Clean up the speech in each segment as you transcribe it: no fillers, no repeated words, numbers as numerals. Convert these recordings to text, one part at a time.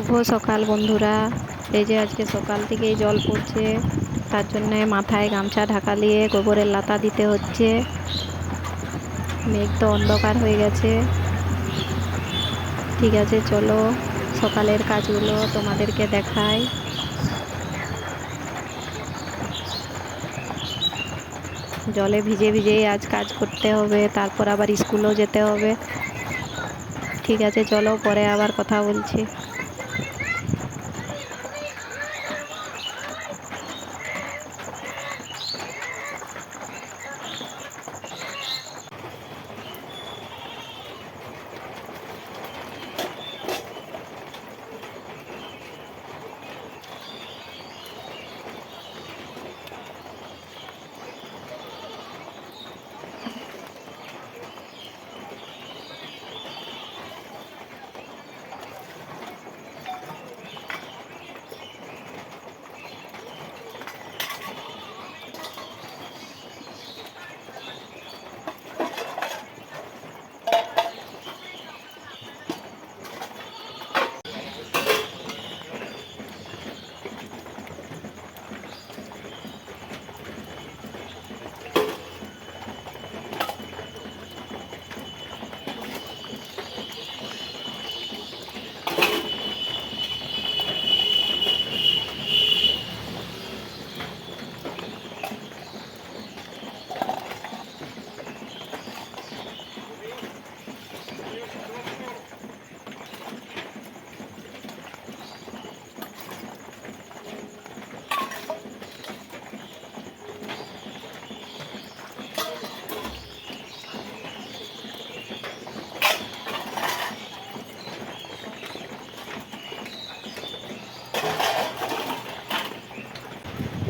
শুভ সকাল বন্ধুরা। এই যে আজকে সকাল থেকেই জল পড়ছে, তার জন্যে মাথায় গামছা ঢাকা দিয়ে গোবরের লাতা দিতে হচ্ছে। মেঘ তো অন্ধকার হয়ে গেছে। ঠিক আছে, চলো সকালের কাজগুলো তোমাদেরকে দেখাই। জলে ভিজে ভিজেই আজ কাজ করতে হবে, তারপর আবার স্কুলেও যেতে হবে। ঠিক আছে, চলো পরে আবার কথা বলছি।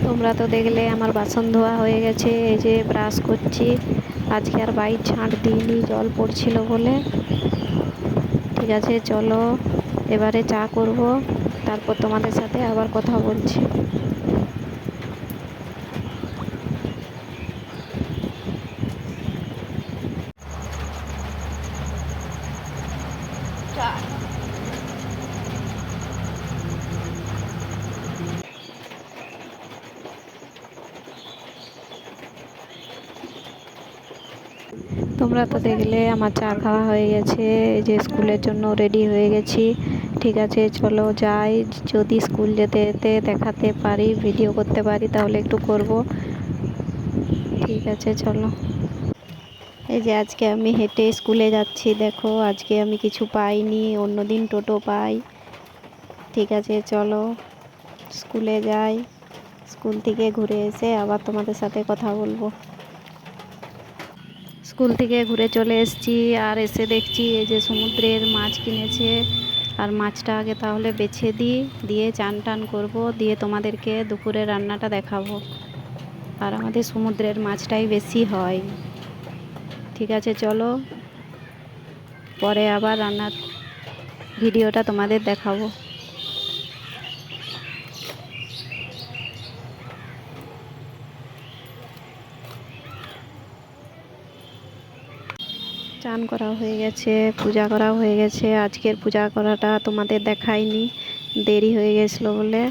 তোমরা তো দেখলে আমার বাসন ধোয়া হয়ে গেছে। এই যে ব্রাশ করছি, আজকে আর বাইর ঝাঁট দিইনি জল পড়ছিল বলে। ঠিক আছে, চলো এবারে চা করব, তারপর তোমাদের সাথে আবার কথা বলছি। তোমরা তো দেখলে আমার চা খাওয়া হয়ে গেছে। এই যে স্কুলের জন্য রেডি হয়ে গেছি। ঠিক আছে, চলো যাই। যদি স্কুল যেতে যেতে দেখাতে পারি, ভিডিও করতে পারি, তাহলে একটু করব। ঠিক আছে, চলো। এই যে আজকে আমি হেঁটে স্কুলে যাচ্ছি। দেখো, আজকে আমি কিছু পাইনি, অন্যদিন টোটো পাই। ঠিক আছে, চলো স্কুলে যাই। স্কুল থেকে ঘুরে এসে আবার তোমাদের সাথে কথা বলবো। স্কুল থেকে ঘুরে চলে এসেছি, আর এসে দেখছি এই যে সমুদ্রের মাছ কিনেছে। আর মাছটা আগে তাহলে বেছে দিই, দিয়ে চান টান করবো, দিয়ে তোমাদেরকে দুপুরে রান্নাটা দেখাবো। আর আমাদের সমুদ্রের মাছটাই বেশি হয়। ঠিক আছে, চলো পরে আবার রান্নার ভিডিওটা তোমাদের দেখাবো। চান করা হয়ে গেছে, পূজা করা হয়ে গেছে। আজকের পূজা করাটা তোমাদের দেখাইনি, দেরি হয়ে গেছিলো বলে।